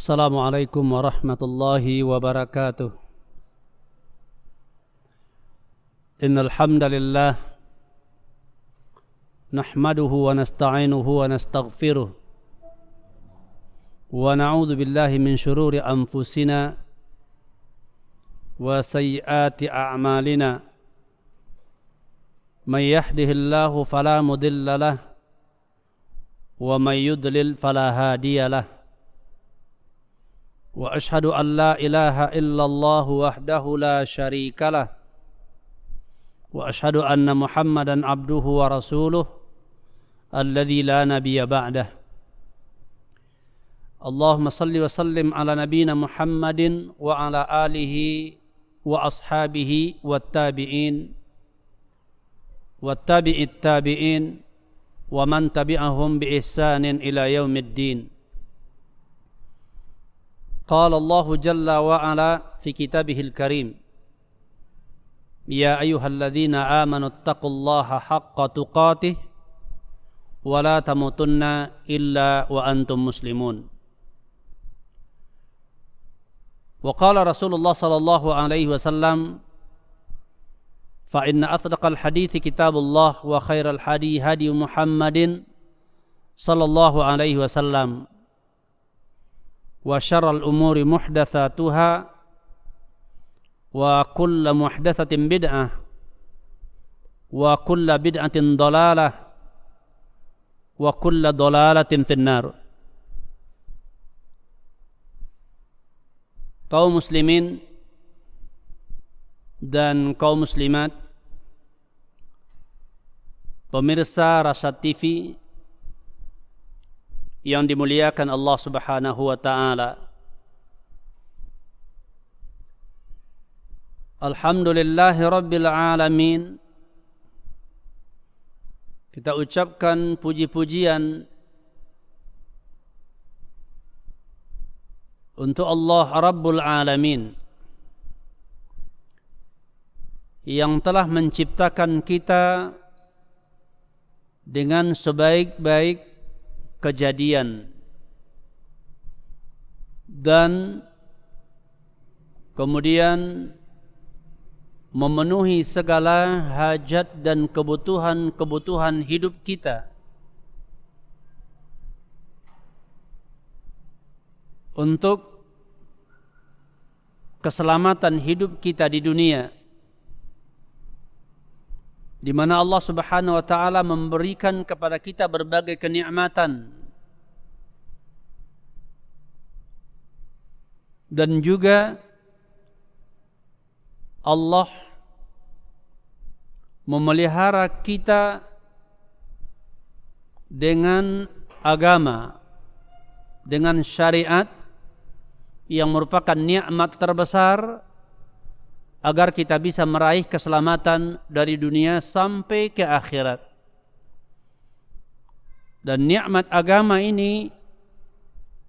السلام عليكم ورحمة الله وبركاته. إن الحمد لله نحمده ونستعينه ونستغفره ونعوذ بالله من شرور أنفسنا وسيئات أعمالنا. من يهده الله فلا مضل له ومن يضلل فلا هادي له. وأشهد أن لا إله إلا الله وحده لا شريك له وأشهد أن محمدا عبده ورسوله الذي لا نبي بعده. اللهم صل وسلم على نبينا محمد وعلى آله وأصحابه والتابعين والتابع التابعين ومن تبعهم بإحسان إلى يوم الدين. قال الله جل وعلا في كتابه الكريم: يا أيها الذين آمنوا اتقوا الله حق تقاته ولا تموتن إلا وأنتم مسلمون. وقال رسول الله صلى الله عليه وسلم: فإن أصدق الحديث كتاب الله وخير الهدي هدي محمد صلى الله عليه وسلم وشر الأمور محدثاتها وكل محدثة بدعة وكل بدعة ضلالة وكل ضلالة في النار. Kaum muslimin dan kaum muslimat, pemirsa Rasyad TV yang dimuliakan Allah Subhanahu wa taala. Alhamdulillahi rabbil alamin. Kita ucapkan puji-pujian untuk Allah Rabbul Alamin yang telah menciptakan kita dengan sebaik-baik kejadian dan kemudian memenuhi segala hajat dan kebutuhan hidup kita untuk keselamatan hidup kita di dunia, di mana Allah Subhanahu wa taala memberikan kepada kita berbagai kenikmatan dan juga Allah memelihara kita dengan agama, dengan syariat yang merupakan nikmat terbesar agar kita bisa meraih keselamatan dari dunia sampai ke akhirat. Dan nikmat agama ini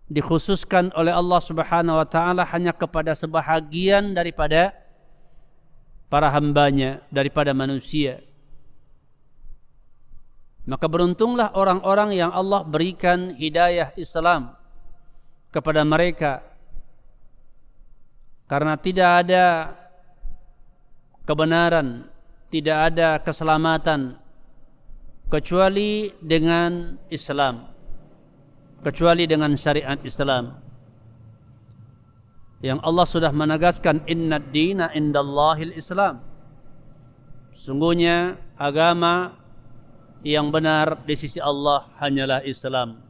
dikhususkan oleh Allah Subhanahu wa taala hanya kepada sebahagian daripada para hambanya, daripada manusia. Maka beruntunglah orang-orang yang Allah berikan hidayah Islam kepada mereka, karena tidak ada kebenaran, tidak ada keselamatan kecuali dengan Islam, kecuali dengan syariat Islam yang Allah sudah menegaskan, innad dina indallahil Islam. Sungguhnya agama yang benar di sisi Allah hanyalah Islam.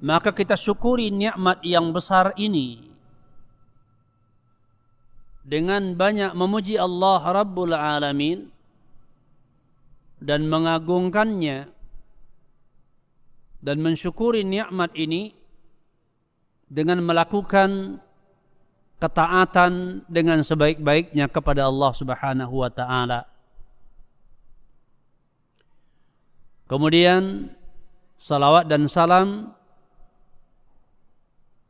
Maka kita syukuri nikmat yang besar ini dengan banyak memuji Allah Rabbul Alamin dan mengagungkannya dan mensyukuri nikmat ini dengan melakukan ketaatan dengan sebaik-baiknya kepada Allah Subhanahu wa taala. Kemudian salawat dan salam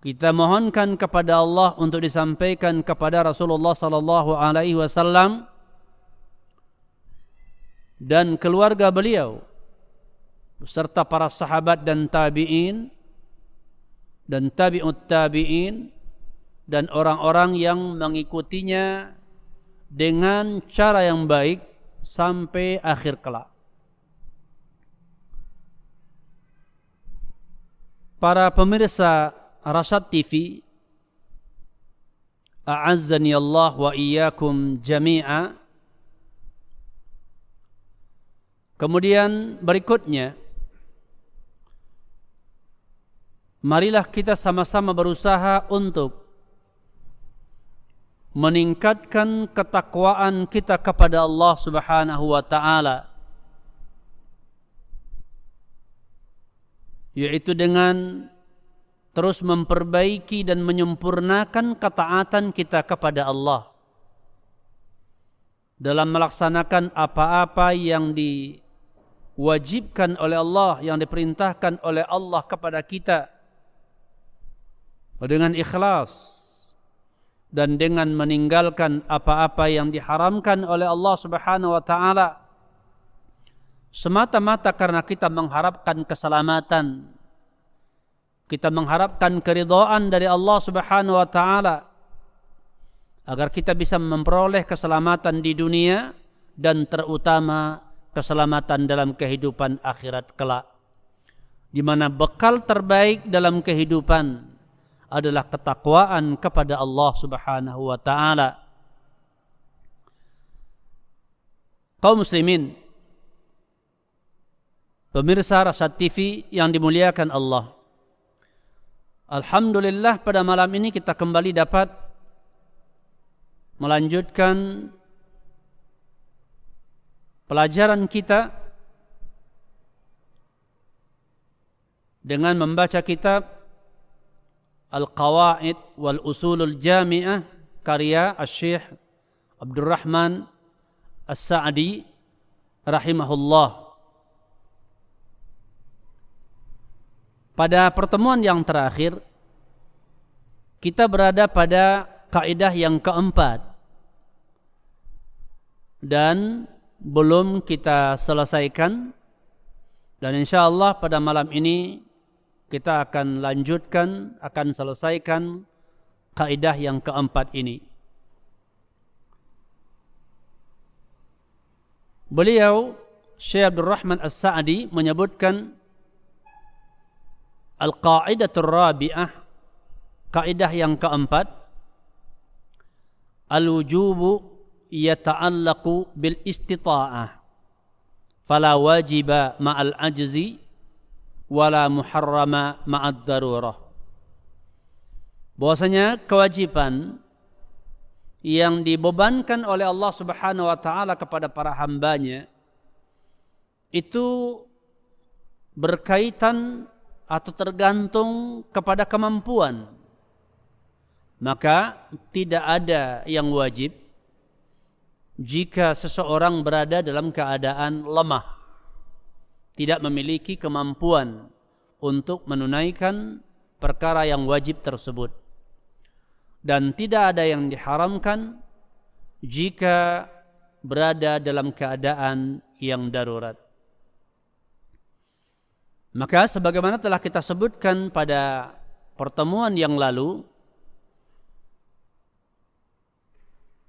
kita mohonkan kepada Allah untuk disampaikan kepada Rasulullah sallallahu alaihi wasallam dan keluarga beliau beserta para sahabat dan tabi'in dan tabi'ut tabi'in dan orang-orang yang mengikutinya dengan cara yang baik sampai akhir kelak. Para pemirsa Rasyad TV, a'azzani Allah wa iyyakum jami'a. Kemudian berikutnya, marilah kita sama-sama berusaha untuk meningkatkan ketakwaan kita kepada Allah Subhanahu wa taala, yaitu dengan terus memperbaiki dan menyempurnakan ketaatan kita kepada Allah dalam melaksanakan apa-apa yang diwajibkan oleh Allah, yang diperintahkan oleh Allah kepada kita dengan ikhlas, dan dengan meninggalkan apa-apa yang diharamkan oleh Allah Subhanahu wa taala semata-mata karena kita mengharapkan keselamatan, kita mengharapkan keridhaan dari Allah Subhanahu wa taala agar kita bisa memperoleh keselamatan di dunia dan terutama keselamatan dalam kehidupan akhirat kelak, di mana bekal terbaik dalam kehidupan adalah ketakwaan kepada Allah Subhanahu wa taala. Kaum muslimin, pemirsa Rasyad TV yang dimuliakan Allah, alhamdulillah pada malam ini kita kembali dapat melanjutkan pelajaran kita dengan membaca kitab Al-Qawaid wal Usulul Jami'ah karya Asy-Syaikh Abdurrahman As-Sa'di rahimahullah. Pada pertemuan yang terakhir kita berada pada kaidah yang keempat dan belum kita selesaikan, dan insyaallah pada malam ini kita akan lanjutkan, akan selesaikan kaidah yang keempat ini. Beliau Syekh Abdurrahman As-Sa'di menyebutkan al-qaidatur rabi'ah, kaidah yang keempat, al-wujubu yata'allaqu bil istita'ah fala wajiba ma'al ajzi wala muharrama ma'ad darurah. Bahwasanya kewajiban yang dibebankan oleh Allah Subhanahu wa taala kepada para hambanya itu berkaitan atau tergantung kepada kemampuan. Maka tidak ada yang wajib jika seseorang berada dalam keadaan lemah, tidak memiliki kemampuan untuk menunaikan perkara yang wajib tersebut, dan tidak ada yang diharamkan jika berada dalam keadaan yang darurat. Maka sebagaimana telah kita sebutkan pada pertemuan yang lalu,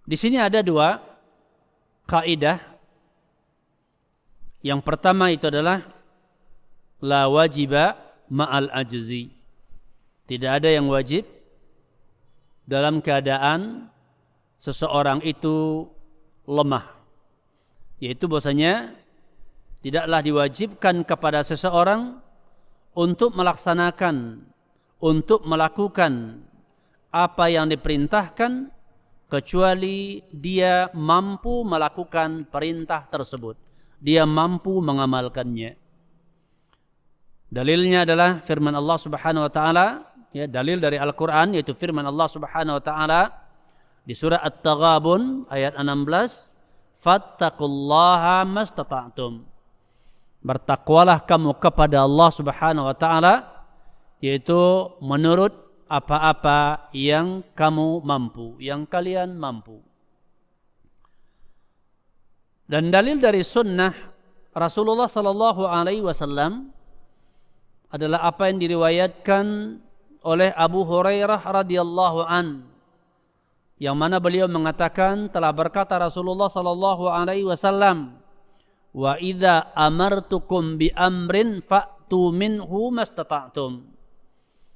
di sini ada dua kaidah. Yang pertama itu adalah la wajiba ma'al ajzi. Tidak ada yang wajib dalam keadaan seseorang itu lemah. Yaitu bahwasanya tidaklah diwajibkan kepada seseorang untuk melaksanakan, untuk melakukan apa yang diperintahkan kecuali dia mampu melakukan perintah tersebut, dia mampu mengamalkannya. Dalilnya adalah firman Allah Subhanahu wa taala, ya, dalil dari Al-Qur'an yaitu firman Allah Subhanahu wa taala di surah At-Taghabun ayat 16, fattaqullaha mastata'tum. Bertakwalah kamu kepada Allah Subhanahu wa taala, yaitu menurut apa-apa yang kamu mampu, yang kalian mampu. Dan dalil dari sunnah Rasulullah sallallahu alaihi wasallam adalah apa yang diriwayatkan oleh Abu Hurairah radhiyallahu an, yang mana beliau mengatakan telah berkata Rasulullah sallallahu alaihi wasallam, "Wa idza amartukum bi amrin fa'tu minhu mastata'tum."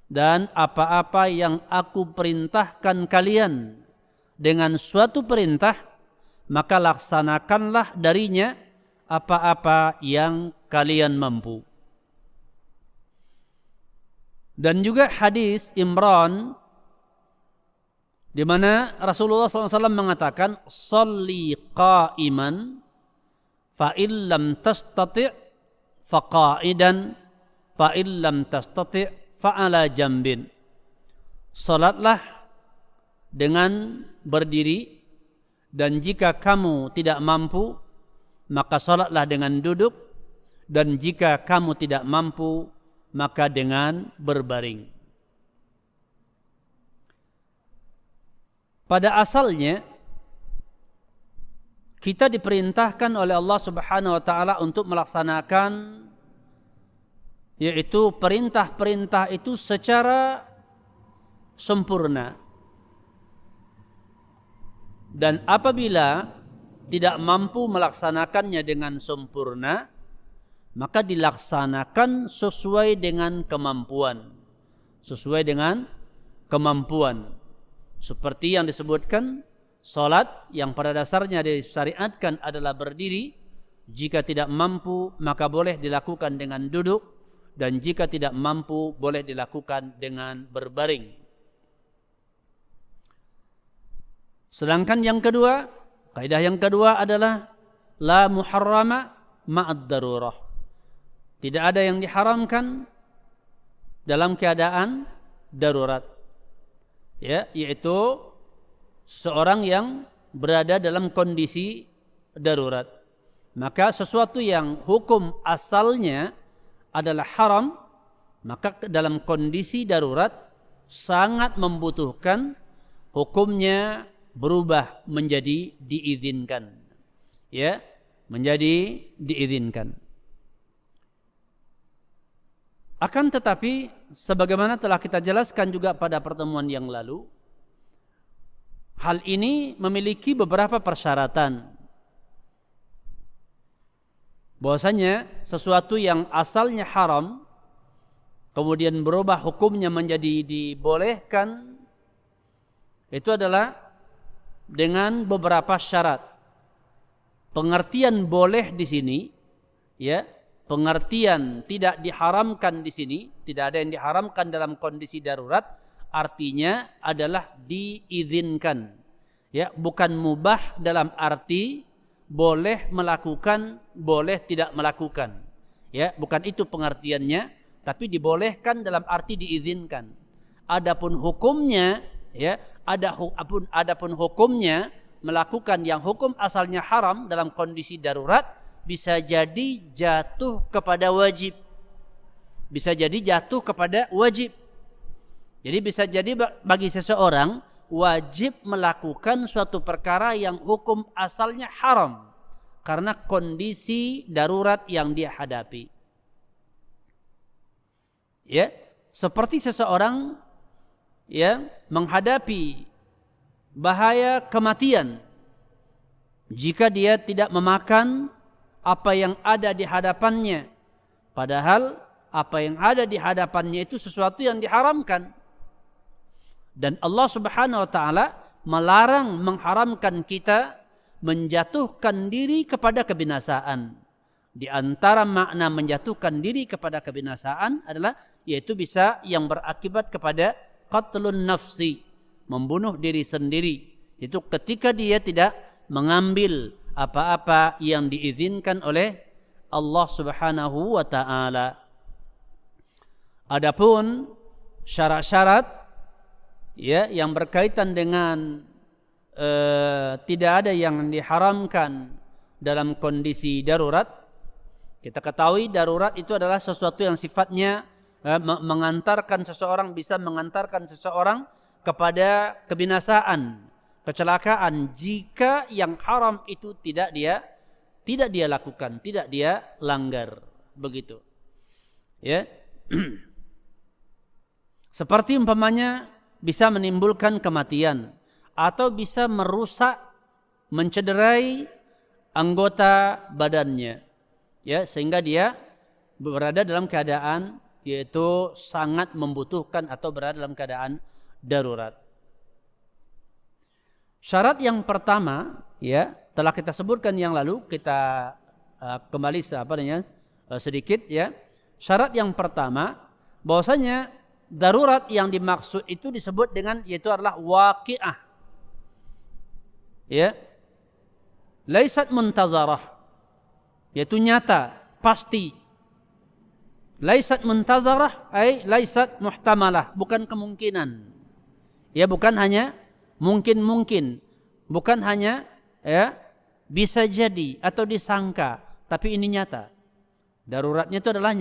Dan apa-apa yang aku perintahkan kalian dengan suatu perintah, maka laksanakanlah darinya apa-apa yang kalian mampu. Dan juga hadis Imran di mana Rasulullah SAW mengatakan, "Shalli qa'iman fa illam tastati' fa qa'idan fa illam tastati' fa ala jambin." Salatlah dengan berdiri, dan jika kamu tidak mampu maka salatlah dengan duduk, dan jika kamu tidak mampu maka dengan berbaring. Pada asalnya kita diperintahkan oleh Allah Subhanahu wa taala untuk melaksanakan yaitu perintah-perintah itu secara sempurna. Dan apabila tidak mampu melaksanakannya dengan sempurna, maka dilaksanakan sesuai dengan kemampuan. Sesuai dengan kemampuan. Seperti yang disebutkan, salat yang pada dasarnya disyariatkan adalah berdiri, jika tidak mampu maka boleh dilakukan dengan duduk, dan jika tidak mampu boleh dilakukan dengan berbaring. Sedangkan yang kedua, kaidah yang kedua adalah la muharrama ma'ad darurah. Tidak ada yang diharamkan dalam keadaan darurat. Ya, yaitu seorang yang berada dalam kondisi darurat. Maka sesuatu yang hukum asalnya adalah haram, maka dalam kondisi darurat sangat membutuhkan hukumnya berubah menjadi diizinkan. Ya, menjadi diizinkan. Akan tetapi sebagaimana telah kita jelaskan juga pada pertemuan yang lalu, hal ini memiliki beberapa persyaratan. Bahwasanya sesuatu yang asalnya haram kemudian berubah hukumnya menjadi dibolehkan, itu adalah dengan beberapa syarat. Pengertian boleh di sini, ya, pengertian tidak diharamkan di sini, tidak ada yang diharamkan dalam kondisi darurat, artinya adalah diizinkan. Ya, bukan mubah dalam arti boleh melakukan, boleh tidak melakukan. Ya, bukan itu pengertiannya, tapi dibolehkan dalam arti diizinkan. Adapun hukumnya, ya, adapun hukumnya melakukan yang hukum asalnya haram dalam kondisi darurat, bisa jadi jatuh kepada wajib. Bisa jadi jatuh kepada wajib. Jadi bisa jadi bagi seseorang wajib melakukan suatu perkara yang hukum asalnya haram karena kondisi darurat yang dia hadapi. Ya, seperti seseorang ya menghadapi bahaya kematian jika dia tidak memakan apa yang ada di hadapannya, padahal apa yang ada di hadapannya itu sesuatu yang diharamkan. Dan Allah Subhanahu wa taala melarang, mengharamkan kita menjatuhkan diri kepada kebinasaan. Di antara makna menjatuhkan diri kepada kebinasaan adalah yaitu bisa yang berakibat kepada qatlun nafsi, membunuh diri sendiri. Itu ketika dia tidak mengambil apa-apa yang diizinkan oleh Allah Subhanahu wa taala. Adapun syarat-syarat ya yang berkaitan dengan tidak ada yang diharamkan dalam kondisi darurat. Kita ketahui darurat itu adalah sesuatu yang sifatnya mengantarkan seseorang, bisa mengantarkan seseorang kepada kebinasaan, kecelakaan, jika yang haram itu tidak dia lakukan, tidak dia langgar, begitu. Ya. Seperti umpamanya bisa menimbulkan kematian atau bisa merusak, mencederai anggota badannya, ya, sehingga dia berada dalam keadaan yaitu sangat membutuhkan atau berada dalam keadaan darurat. Syarat yang pertama, ya, telah kita sebutkan yang lalu, kita kembali sedikit, ya. Syarat yang pertama bahwasanya darurat yang dimaksud itu disebut dengan yaitu adalah waqi'ah. Ya. Laisat muntazarah, yaitu nyata, pasti. Laisat muntazarah ay laisat muhtamalah, bukan kemungkinan. Ya, bukan hanya mungkin, bukan hanya ya bisa jadi atau disangka, tapi ini nyata. Daruratnya itu adalah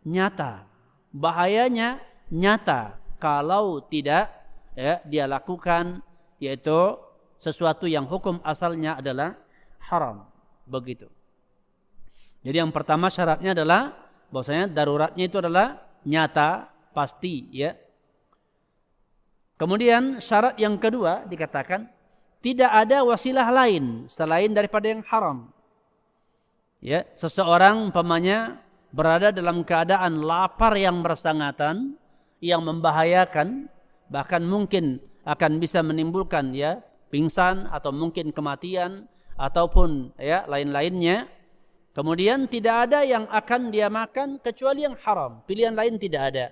nyata. Bahayanya nyata kalau tidak ya dia lakukan, yaitu sesuatu yang hukum asalnya adalah haram. Begitu. Jadi yang pertama syaratnya adalah bahwasanya daruratnya itu adalah nyata, pasti, ya. Kemudian syarat yang kedua dikatakan tidak ada wasilah lain selain daripada yang haram. Ya, seseorang umpamanya berada dalam keadaan lapar yang bersangatan, yang membahayakan, bahkan mungkin akan bisa menimbulkan ya pingsan atau mungkin kematian ataupun ya lain-lainnya. Kemudian tidak ada yang akan dia makan kecuali yang haram. Pilihan lain tidak ada.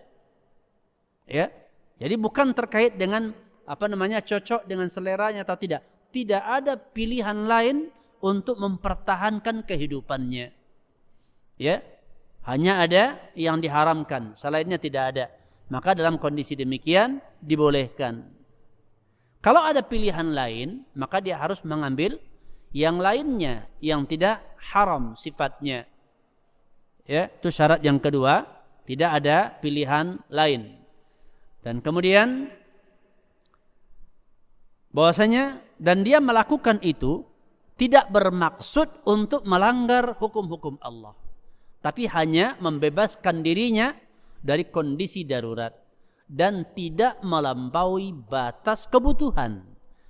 Ya. Jadi bukan terkait dengan cocok dengan seleranya atau tidak. Tidak ada pilihan lain untuk mempertahankan kehidupannya. Ya. Hanya ada yang diharamkan, selainnya tidak ada. Maka dalam kondisi demikian dibolehkan. Kalau ada pilihan lain, maka dia harus mengambil yang lainnya yang tidak haram sifatnya. Ya, itu syarat yang kedua, tidak ada pilihan lain. Dan kemudian bahwasanya dan dia melakukan itu tidak bermaksud untuk melanggar hukum-hukum Allah, tapi hanya membebaskan dirinya dari kondisi darurat dan tidak melampaui batas kebutuhan.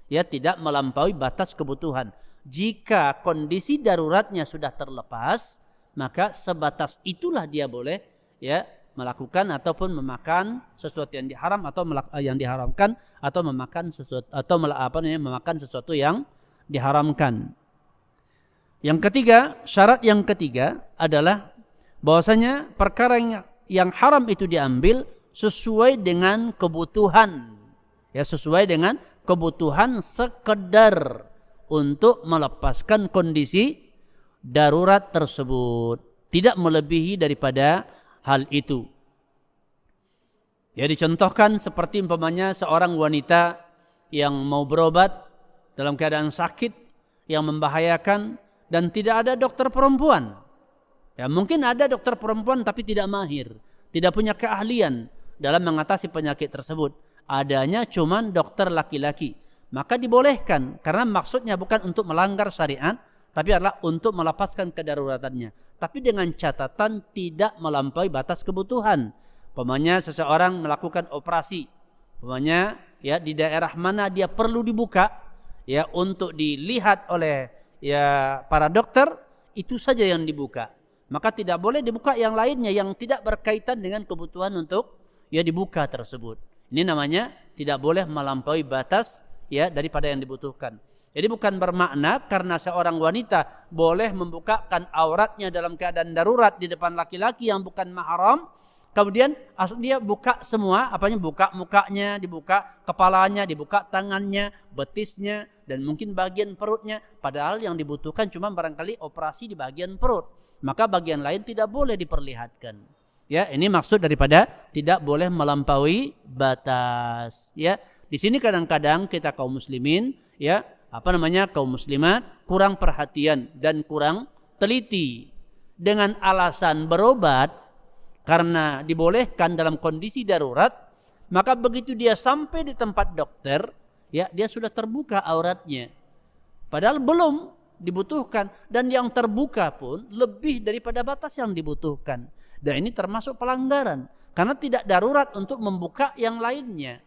Ya, tidak melampaui batas kebutuhan. Jika kondisi daruratnya sudah terlepas, maka sebatas itulah dia boleh ya melakukan ataupun memakan sesuatu yang diharam atau yang diharamkan atau memakan sesuatu atau memakan sesuatu yang diharamkan. Yang ketiga, syarat yang ketiga adalah bahwasanya perkara yang haram itu diambil sesuai dengan kebutuhan. Ya, sesuai dengan kebutuhan sekedar untuk melepaskan kondisi darurat tersebut, tidak melebihi daripada hal itu. Ya, dicontohkan seperti umpamanya seorang wanita yang mau berobat dalam keadaan sakit yang membahayakan dan tidak ada dokter perempuan. Ya, mungkin ada dokter perempuan tapi tidak mahir, tidak punya keahlian dalam mengatasi penyakit tersebut. Adanya cuman dokter laki-laki. Maka dibolehkan karena maksudnya bukan untuk melanggar syariat, tapi adalah untuk melepaskan kedaruratannya. Tapi dengan catatan tidak melampaui batas kebutuhan. Umpamanya seseorang melakukan operasi, umpamanya ya di daerah mana dia perlu dibuka ya untuk dilihat oleh ya para dokter, itu saja yang dibuka. Maka tidak boleh dibuka yang lainnya yang tidak berkaitan dengan kebutuhan untuk ya dibuka tersebut. Ini namanya tidak boleh melampaui batas ya daripada yang dibutuhkan. Jadi bukan bermakna karena seorang wanita boleh membukakan auratnya dalam keadaan darurat di depan laki-laki yang bukan mahram, kemudian dia buka semua, buka mukanya, dibuka kepalanya, dibuka tangannya, betisnya, dan mungkin bagian perutnya. Padahal yang dibutuhkan cuma barangkali operasi di bagian perut. Maka bagian lain tidak boleh diperlihatkan. Ya, ini maksud daripada tidak boleh melampaui batas. Ya, di sini kadang-kadang kita kaum muslimin, ya, kaum muslimat kurang perhatian dan kurang teliti dengan alasan berobat karena dibolehkan dalam kondisi darurat, maka begitu dia sampai di tempat dokter, ya dia sudah terbuka auratnya. Padahal belum dibutuhkan dan yang terbuka pun lebih daripada batas yang dibutuhkan. Dan ini termasuk pelanggaran. Karena tidak darurat untuk membuka yang lainnya.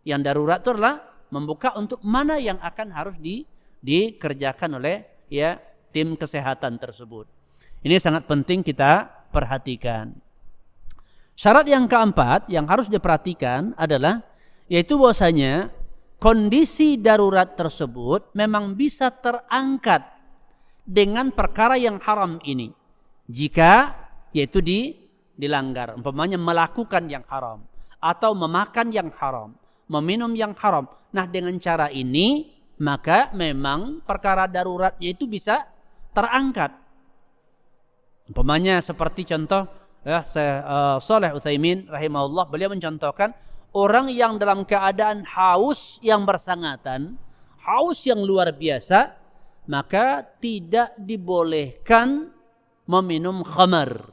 Yang darurat itu adalah membuka untuk mana yang akan harus dikerjakan oleh ya tim kesehatan tersebut. Ini sangat penting kita perhatikan. Syarat yang keempat yang harus diperhatikan adalah yaitu bahwasanya kondisi darurat tersebut memang bisa terangkat dengan perkara yang haram ini. Jika yaitu dilanggar, umpamanya melakukan yang haram atau memakan yang haram, meminum yang haram. Nah, dengan cara ini maka memang perkara daruratnya itu bisa terangkat. Umpamanya seperti contoh ya Shalih Utsaimin rahimahullah, beliau mencontohkan orang yang dalam keadaan haus yang bersangatan, haus yang luar biasa, maka tidak dibolehkan meminum khamar.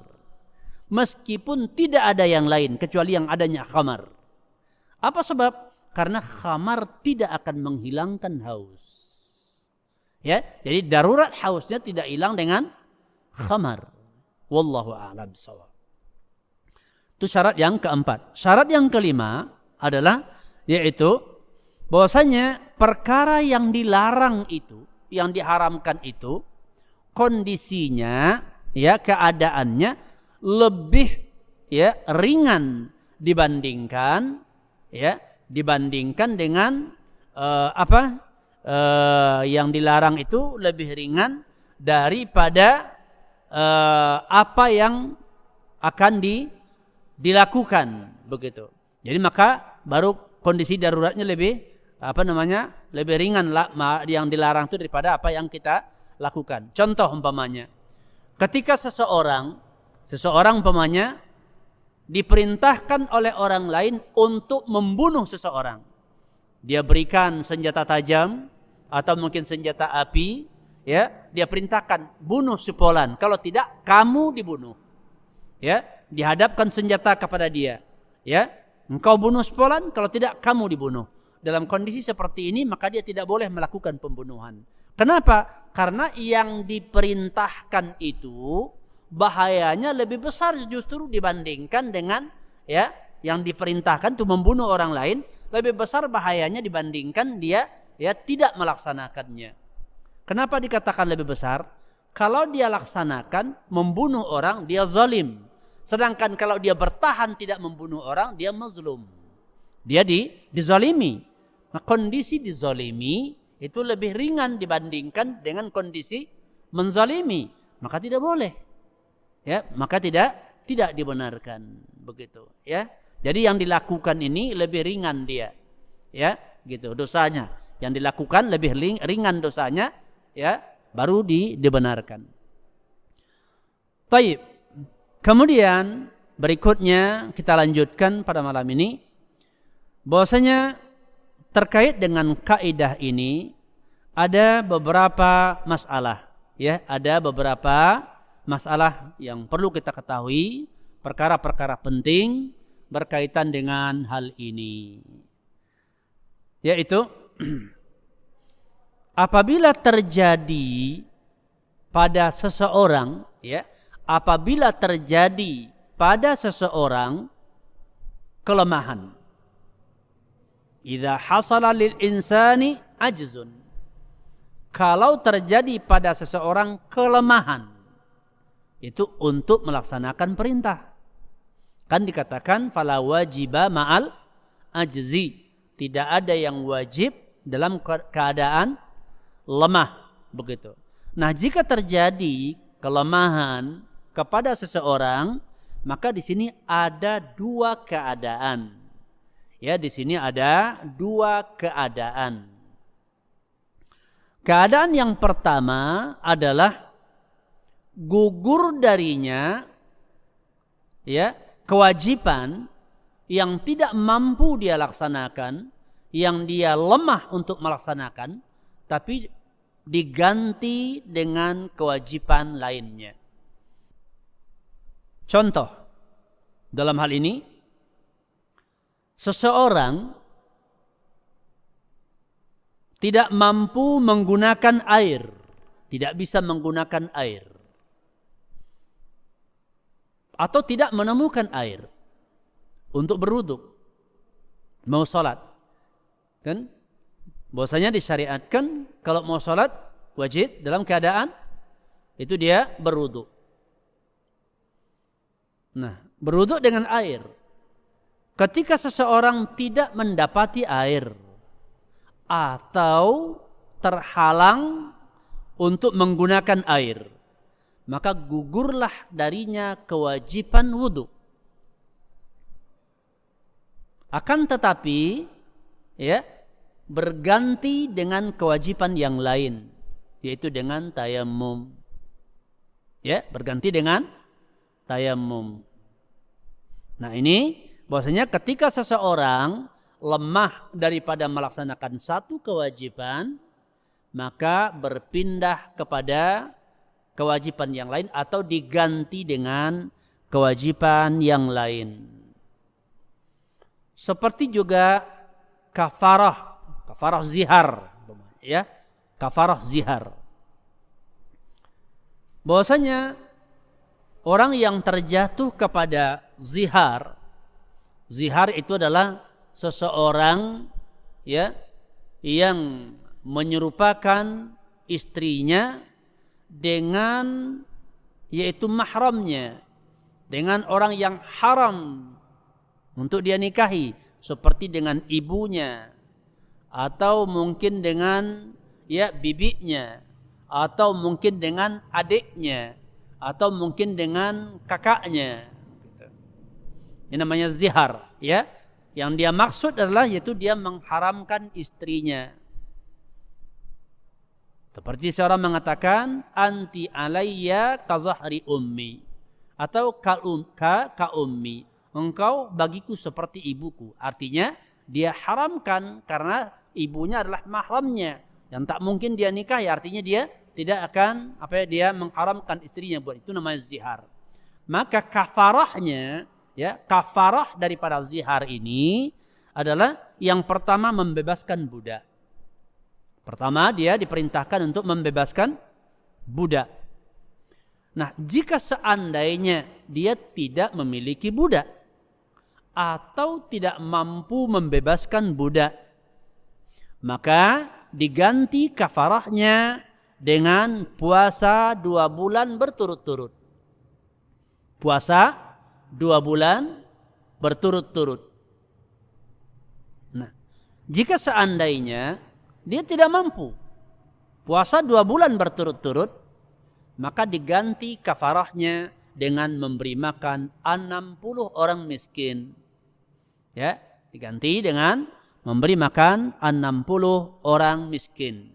Meskipun tidak ada yang lain kecuali yang adanya khamar. Apa sebab? Karena khamar tidak akan menghilangkan haus. Ya, jadi darurat hausnya tidak hilang dengan khamar. Wallahu a'lam bishawab. Itu syarat yang keempat. Syarat yang kelima adalah yaitu bahwasanya perkara yang dilarang itu, yang diharamkan itu, kondisinya ya keadaannya lebih ya ringan dibandingkan dengan yang dilarang itu lebih ringan daripada apa yang akan dilakukan begitu. Jadi maka baru kondisi daruratnya lebih lebih ringan lah yang dilarang itu daripada apa yang kita lakukan. Contoh umpamanya ketika seseorang umpamanya diperintahkan oleh orang lain untuk membunuh seseorang. Dia berikan senjata tajam atau mungkin senjata api, ya, dia perintahkan bunuh si fulan, kalau tidak kamu dibunuh. Ya, dihadapkan senjata kepada dia, ya. Engkau bunuh si fulan, kalau tidak kamu dibunuh. Dalam kondisi seperti ini maka dia tidak boleh melakukan pembunuhan. Kenapa? Karena yang diperintahkan itu bahayanya lebih besar justru dibandingkan dengan ya yang diperintahkan untuk membunuh orang lain, lebih besar bahayanya dibandingkan dia ya tidak melaksanakannya. Kenapa dikatakan lebih besar? Kalau dia laksanakan membunuh orang dia zalim, sedangkan kalau dia bertahan tidak membunuh orang dia mazlum. Dia dizalimi. Nah, kondisi dizalimi itu lebih ringan dibandingkan dengan kondisi menzalimi, maka tidak boleh. Ya, maka tidak dibenarkan begitu, ya. Jadi yang dilakukan ini lebih ringan dia. Ya, gitu dosanya. Yang dilakukan lebih ringan dosanya, ya, baru dibenarkan. Baik. Kemudian berikutnya kita lanjutkan pada malam ini bahwasanya terkait dengan kaidah ini ada beberapa masalah, ya, ada beberapa masalah yang perlu kita ketahui, perkara-perkara penting berkaitan dengan hal ini. Yaitu apabila terjadi pada seseorang, ya, apabila terjadi pada seseorang kelemahan. Idza hasala lil insani ajzun. Kalau terjadi pada seseorang kelemahan, itu untuk melaksanakan perintah. Kan dikatakan fala wajiba ma'al ajzi. Tidak ada yang wajib dalam keadaan lemah, begitu. Nah, jika terjadi kelemahan kepada seseorang, maka di sini ada dua keadaan. Ya, di sini ada dua keadaan. Keadaan yang pertama adalah gugur darinya ya kewajiban yang tidak mampu dia laksanakan, yang dia lemah untuk melaksanakan, tapi diganti dengan kewajiban lainnya. Contoh dalam hal ini, seseorang tidak mampu menggunakan air, tidak bisa menggunakan air. atau tidak menemukan air untuk berwudu, mau sholat, kan? Bahwasanya disyariatkan kalau mau sholat wajib dalam keadaan itu dia berwudu. Nah, berwudu dengan air. Ketika seseorang tidak mendapati air atau terhalang untuk menggunakan air, maka gugurlah darinya kewajiban wudu. Akan tetapi, ya, berganti dengan kewajiban yang lain, yaitu dengan tayammum. Ya, berganti dengan tayammum. Nah, ini bahwasanya ketika seseorang lemah daripada melaksanakan satu kewajiban, maka berpindah kepada kewajiban yang lain atau diganti dengan kewajiban yang lain. Seperti juga kafarah zihar, ya, kafarah zihar. Bahwasanya orang yang terjatuh kepada zihar itu adalah seseorang, ya, yang menyerupakan istrinya dengan, yaitu mahramnya, dengan orang yang haram untuk dia nikahi, seperti dengan ibunya, atau mungkin dengan, ya, bibinya, atau mungkin dengan adiknya, atau mungkin dengan kakaknya. Ini namanya zihar, ya. Yang dia maksud adalah yaitu dia mengharamkan istrinya. Seperti seorang mengatakan anti alayya ka zahri ummi, atau ka ummi, engkau bagiku seperti ibuku. Artinya dia haramkan karena ibunya adalah mahramnya yang tak mungkin dia nikahi. Artinya dia tidak akan dia mengharamkan istrinya buat itu, namanya zihar. Maka kafarahnya, ya, kafarah daripada zihar ini adalah yang pertama membebaskan budak. Pertama dia diperintahkan untuk membebaskan budak. Nah, jika seandainya dia tidak memiliki budak atau tidak mampu membebaskan budak, maka diganti kafarahnya dengan puasa 2 bulan berturut-turut. Puasa 2 bulan berturut-turut. Nah, jika seandainya dia tidak mampu puasa 2 bulan berturut-turut, maka diganti kafarahnya dengan memberi makan 60 orang miskin. Ya, diganti dengan memberi makan 60 orang miskin.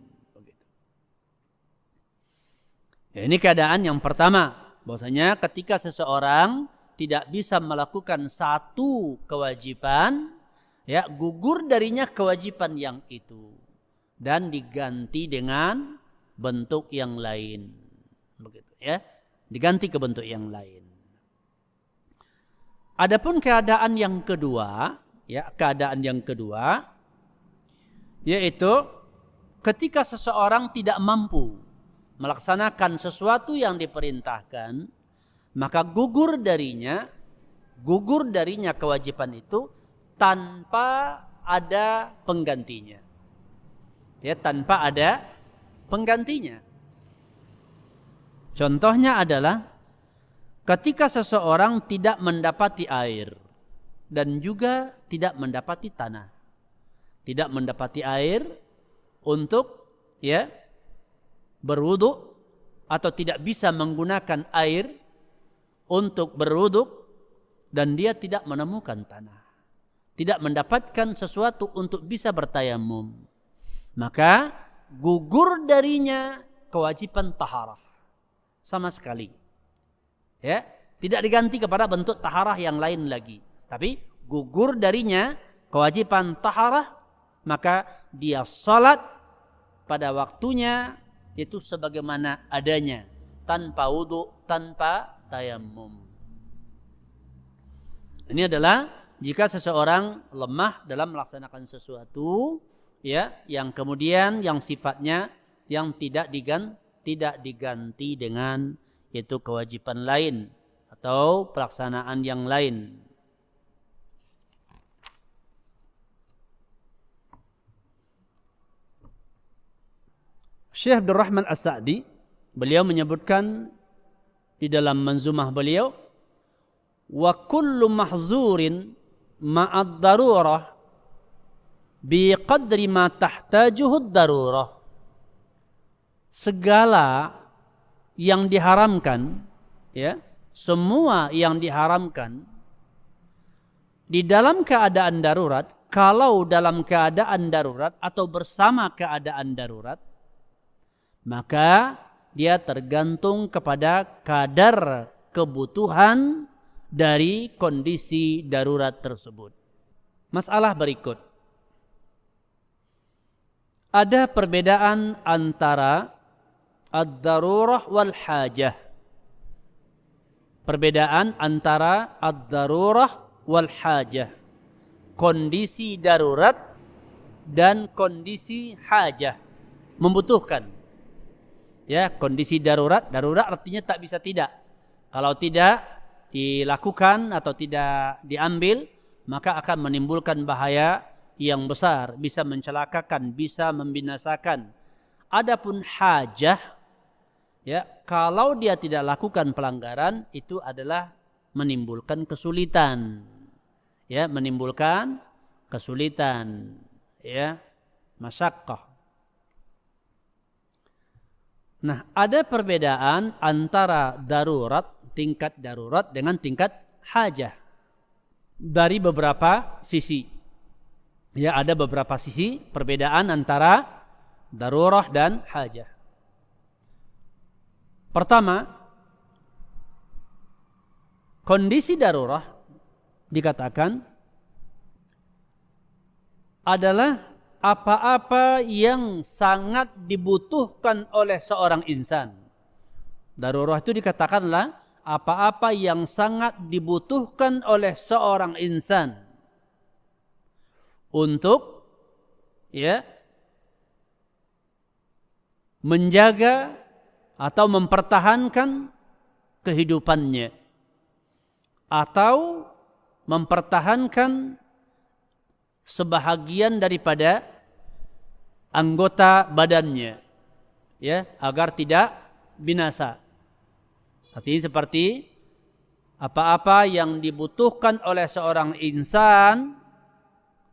Ya, ini keadaan yang pertama, bahwasanya ketika seseorang tidak bisa melakukan satu kewajiban, ya, gugur darinya kewajiban yang itu dan diganti dengan bentuk yang lain, begitu, ya, diganti ke bentuk yang lain. Adapun keadaan yang kedua, ya, keadaan yang kedua yaitu ketika seseorang tidak mampu melaksanakan sesuatu yang diperintahkan, maka gugur darinya kewajiban itu tanpa ada penggantinya. Ya, tanpa ada penggantinya. Contohnya adalah ketika seseorang tidak mendapati air dan juga tidak mendapati tanah. Tidak mendapati air untuk, ya, berwudu, atau tidak bisa menggunakan air untuk berwudu, dan dia tidak menemukan tanah, tidak mendapatkan sesuatu untuk bisa bertayamum, maka gugur darinya kewajiban taharah sama sekali. Ya, tidak diganti kepada bentuk taharah yang lain lagi, tapi gugur darinya kewajiban taharah, maka dia salat pada waktunya itu sebagaimana adanya, tanpa wudu, tanpa tayamum. Ini adalah jika seseorang lemah dalam melaksanakan sesuatu, ya, yang kemudian yang sifatnya yang tidak diganti dengan itu kewajiban lain atau pelaksanaan yang lain. Syekh Abdul Rahman As-Sa'di, beliau menyebutkan di dalam manzumah beliau, wa kullu mahzurin ma'ad darurah bi qadri ma tahtajuhu darurah. Segala yang diharamkan, ya, semua yang diharamkan di dalam keadaan darurat, kalau dalam keadaan darurat atau bersama keadaan darurat, maka dia tergantung kepada kadar kebutuhan dari kondisi darurat tersebut. Masalah berikut. Ada perbedaan antara ad-darurah wal hajah. Perbedaan antara ad-darurah wal hajah. Kondisi darurat dan kondisi hajah. Membutuhkan. Ya, kondisi darurat artinya tak bisa tidak. Kalau tidak dilakukan atau tidak diambil, maka akan menimbulkan bahaya yang besar, bisa mencelakakan, bisa membinasakan. Adapun hajah, ya, kalau dia tidak lakukan pelanggaran, itu adalah menimbulkan kesulitan. Ya, menimbulkan kesulitan, ya, masyaqqah. Nah, ada perbedaan antara darurat, tingkat darurat dengan tingkat hajah. Dari beberapa sisi. Ya, ada beberapa sisi perbedaan antara darurah dan hajah. Pertama, kondisi darurah dikatakan adalah apa-apa yang sangat dibutuhkan oleh seorang insan. Darurah itu dikatakanlah apa-apa yang sangat dibutuhkan oleh seorang insan untuk, ya, menjaga atau mempertahankan kehidupannya atau mempertahankan sebahagian daripada anggota badannya, ya, agar tidak binasa. Artinya seperti apa-apa yang dibutuhkan oleh seorang insan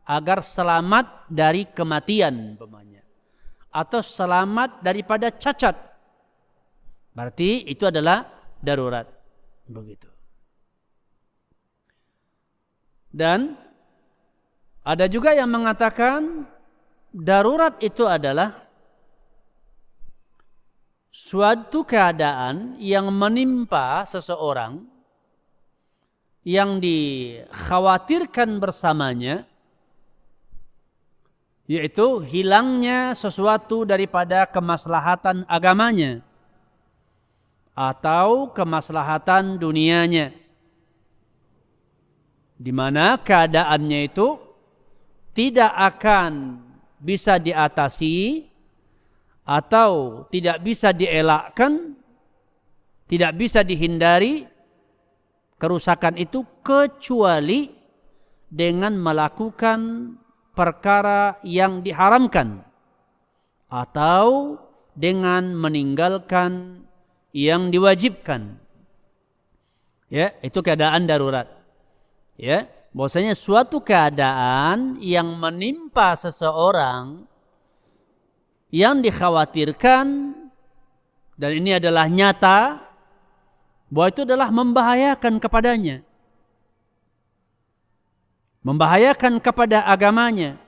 agar selamat dari kematian umpamanya, atau selamat daripada cacat. Berarti itu adalah darurat. Begitu. Dan ada juga yang mengatakan darurat itu adalah suatu keadaan yang menimpa seseorang yang dikhawatirkan bersamanya, yaitu hilangnya sesuatu daripada kemaslahatan agamanya atau kemaslahatan dunianya, di mana keadaannya itu tidak akan bisa diatasi atau tidak bisa dielakkan, tidak bisa dihindari kerusakan itu kecuali dengan melakukan perkara yang diharamkan atau dengan meninggalkan yang diwajibkan. Ya, itu keadaan darurat. Ya, bahwasanya suatu keadaan yang menimpa seseorang yang dikhawatirkan, dan ini adalah nyata, bahwa itu adalah membahayakan kepadanya, membahayakan kepada agamanya,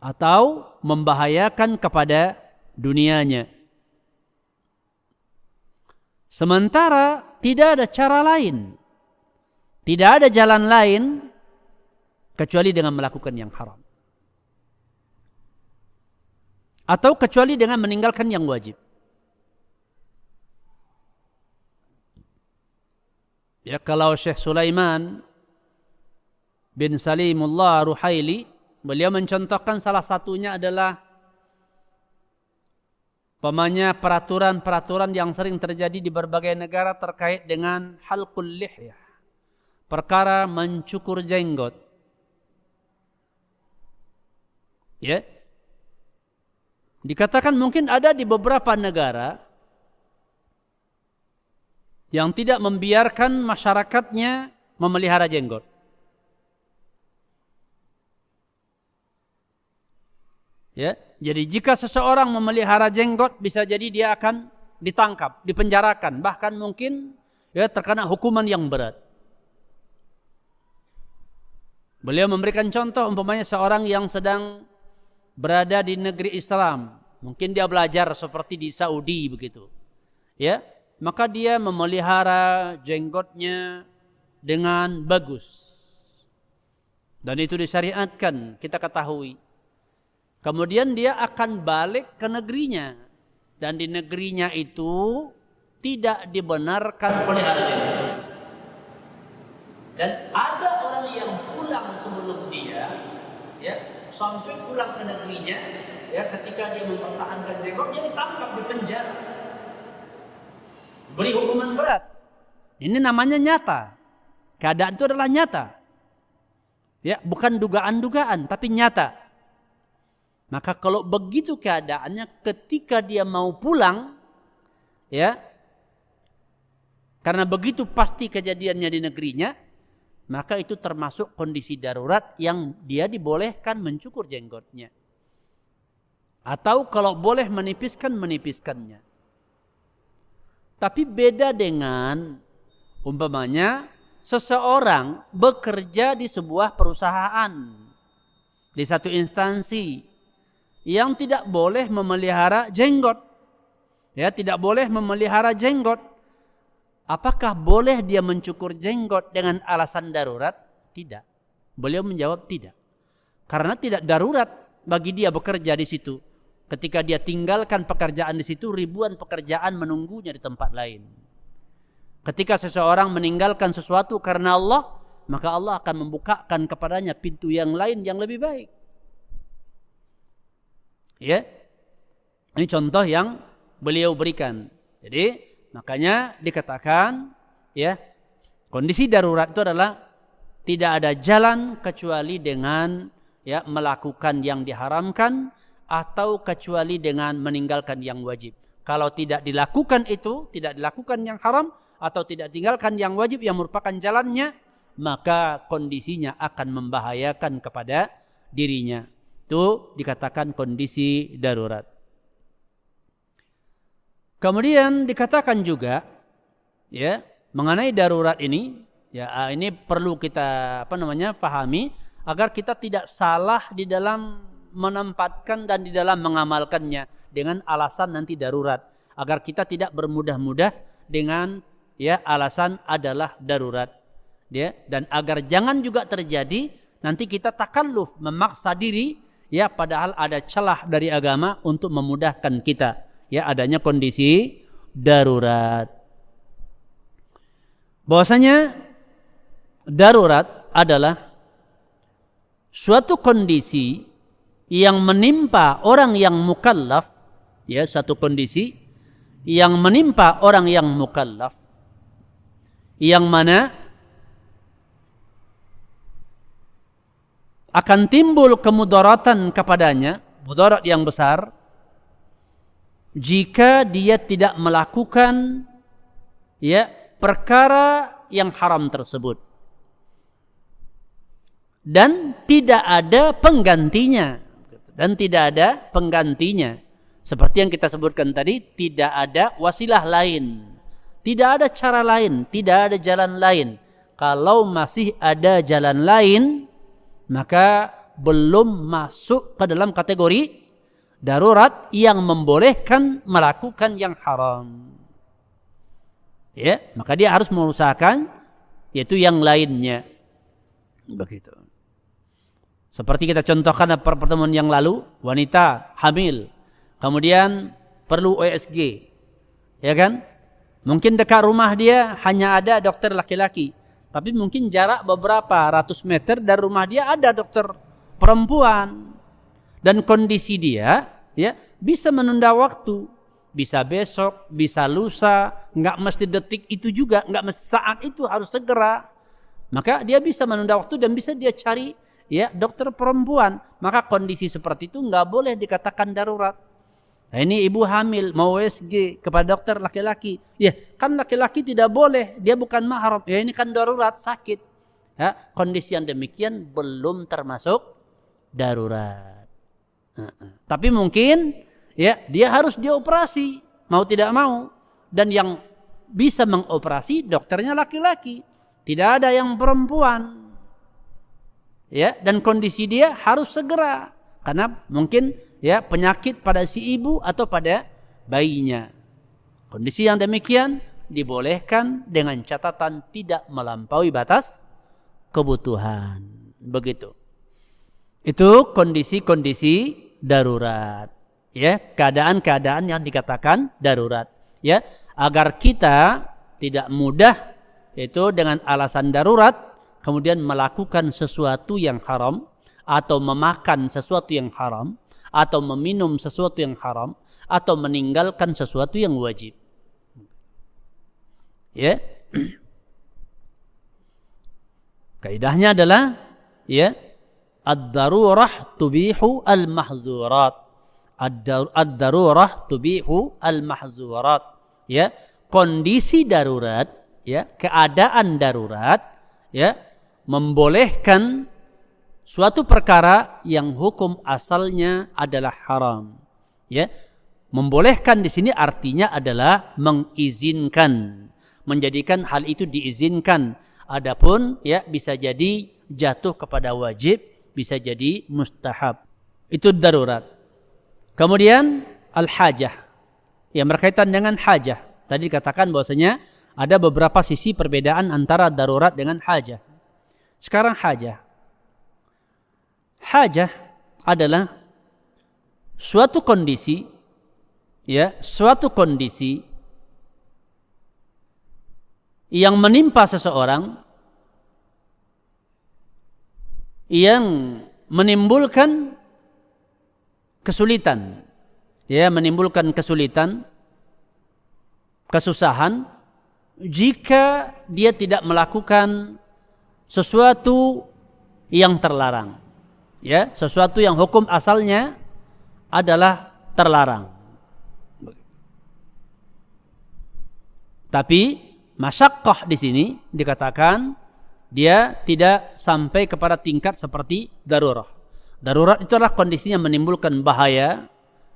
atau membahayakan kepada dunianya. Sementara tidak ada cara lain, tidak ada jalan lain kecuali dengan melakukan yang haram, atau kecuali dengan meninggalkan yang wajib. Ya, kalau Syekh Sulaiman bin Salimullah Ruhaili, beliau mencontohkan salah satunya adalah Umpamanya peraturan-peraturan yang sering terjadi di berbagai negara terkait dengan halqul lihyah, perkara mencukur jenggot. Ya. Dikatakan mungkin ada di beberapa negara yang tidak membiarkan masyarakatnya memelihara jenggot. Ya, jadi jika seseorang memelihara jenggot, bisa jadi dia akan ditangkap, dipenjarakan, bahkan mungkin ya terkena hukuman yang berat. Beliau memberikan contoh umpamanya seorang yang sedang berada di negeri Islam, mungkin dia belajar seperti di Saudi begitu. Ya, maka dia memelihara jenggotnya dengan bagus. Dan itu disyariatkan, kita ketahui. Kemudian dia akan balik ke negerinya. Dan di negerinya itu tidak dibenarkan pelihara jenggot. Dan ada orang yang pulang sebelum dia, ya, sampai pulang ke negerinya, ya, ketika dia mempertahankan jenggot, dia ditangkap di penjara. Beri hukuman berat. Ini namanya nyata. Keadaan itu adalah nyata. Ya, bukan dugaan-dugaan, tapi nyata. Maka kalau begitu keadaannya ketika dia mau pulang, ya, karena begitu pasti kejadiannya di negerinya, maka itu termasuk kondisi darurat yang dia dibolehkan mencukur jenggotnya. Atau kalau boleh menipiskannya. Tapi beda dengan umpamanya seseorang bekerja di sebuah perusahaan, di satu instansi, yang tidak boleh memelihara jenggot. Ya, tidak boleh memelihara jenggot. Apakah boleh dia mencukur jenggot dengan alasan darurat? Tidak. Beliau menjawab tidak. Karena tidak darurat bagi dia bekerja di situ. Ketika dia tinggalkan pekerjaan di situ, ribuan pekerjaan menunggunya di tempat lain. Ketika seseorang meninggalkan sesuatu karena Allah, maka Allah akan membukakan kepadanya pintu yang lain yang lebih baik. Ya, ini contoh yang beliau berikan. Jadi makanya dikatakan, ya, kondisi darurat itu adalah tidak ada jalan kecuali dengan, ya, melakukan yang diharamkan atau kecuali dengan meninggalkan yang wajib. Kalau tidak dilakukan itu, tidak dilakukan yang haram atau tidak tinggalkan yang wajib yang merupakan jalannya, maka kondisinya akan membahayakan kepada dirinya. Itu dikatakan kondisi darurat. Kemudian dikatakan juga, ya, mengenai darurat ini, ya, ini perlu kita fahami agar kita tidak salah di dalam menempatkan dan di dalam mengamalkannya dengan alasan nanti darurat, agar kita tidak bermudah-mudah dengan, ya, alasan adalah darurat, ya, dan agar jangan juga terjadi nanti kita takalluf, memaksa diri, ya, padahal ada celah dari agama untuk memudahkan kita, ya, adanya kondisi darurat. Bahwasanya darurat adalah suatu kondisi yang menimpa orang yang mukallaf, ya, suatu kondisi yang menimpa orang yang mukallaf, yang mana akan timbul kemudaratan kepadanya, mudarat yang besar, jika dia tidak melakukan, ya, perkara yang haram tersebut. Dan tidak ada penggantinya. Seperti yang kita sebutkan tadi, tidak ada wasilah lain. Tidak ada cara lain, tidak ada jalan lain. Kalau masih ada jalan lain, maka belum masuk ke dalam kategori darurat yang membolehkan melakukan yang haram. Ya, maka dia harus mengusahakan yaitu yang lainnya. Begitu. Seperti kita contohkan pertemuan yang lalu, wanita hamil, kemudian perlu USG, ya kan? Mungkin dekat rumah dia hanya ada dokter laki-laki, tapi mungkin jarak beberapa ratus meter dari rumah dia ada dokter perempuan. Dan kondisi dia, ya, bisa menunda waktu. bisa besok, bisa lusa, nggak mesti detik itu juga, nggak mesti saat itu, harus segera. Maka dia bisa menunda waktu dan bisa dia cari ya dokter perempuan. Maka kondisi seperti itu nggak boleh dikatakan darurat. Nah, ini ibu hamil mau USG kepada dokter laki-laki. Ya, kan laki-laki tidak boleh, dia bukan mahram. Ya ini kan darurat, sakit. Ya, kondisi yang demikian belum termasuk darurat. Tapi mungkin ya dia harus dioperasi, mau tidak mau. Dan yang bisa mengoperasi dokternya laki-laki, tidak ada yang perempuan. Ya, dan kondisi dia harus segera karena mungkin ya penyakit pada si ibu atau pada bayinya. Kondisi yang demikian dibolehkan dengan catatan tidak melampaui batas kebutuhan. Begitu. Itu kondisi-kondisi darurat. Ya, keadaan-keadaan yang dikatakan darurat. Ya, agar kita tidak mudah itu dengan alasan darurat kemudian melakukan sesuatu yang haram atau memakan sesuatu yang haram atau meminum sesuatu yang haram atau meninggalkan sesuatu yang wajib. Ya. Kaidahnya adalah ya, ad-darurah tubihu al-mahzurat. Ad-darurah tubihu al-mahzurat. Ya, kondisi darurat, ya, keadaan darurat, ya, membolehkan suatu perkara yang hukum asalnya adalah haram. Ya, membolehkan di sini artinya adalah mengizinkan, menjadikan hal itu diizinkan. Adapun ya bisa jadi jatuh kepada wajib, bisa jadi mustahab. Itu darurat. Kemudian al-hajah yang berkaitan dengan hajah. Tadi dikatakan bahwasanya ada beberapa sisi perbedaan antara darurat dengan hajah. Sekarang hajah. Hajah adalah suatu kondisi, ya, suatu kondisi yang menimpa seseorang yang menimbulkan kesulitan, ya, menimbulkan kesulitan, kesusahan jika dia tidak melakukan sesuatu yang terlarang. Ya, sesuatu yang hukum asalnya adalah terlarang. Tapi masyaqqah di sini dikatakan dia tidak sampai kepada tingkat seperti darurah. Darurat itu adalah kondisinya menimbulkan bahaya,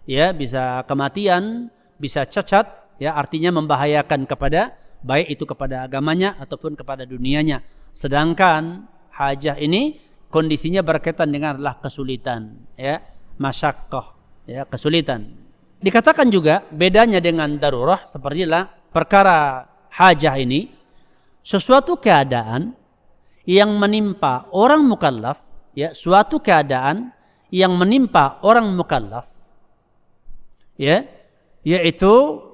ya, bisa kematian, bisa cacat, ya, artinya membahayakan kepada baik itu kepada agamanya ataupun kepada dunianya. Sedangkan hajah ini kondisinya berkaitan dengan adalah kesulitan, ya, masyaqqah, ya, kesulitan. Dikatakan juga bedanya dengan darurah sepertilah perkara hajah ini sesuatu keadaan yang menimpa orang mukallaf, ya, suatu keadaan yang menimpa orang mukallaf, ya, yaitu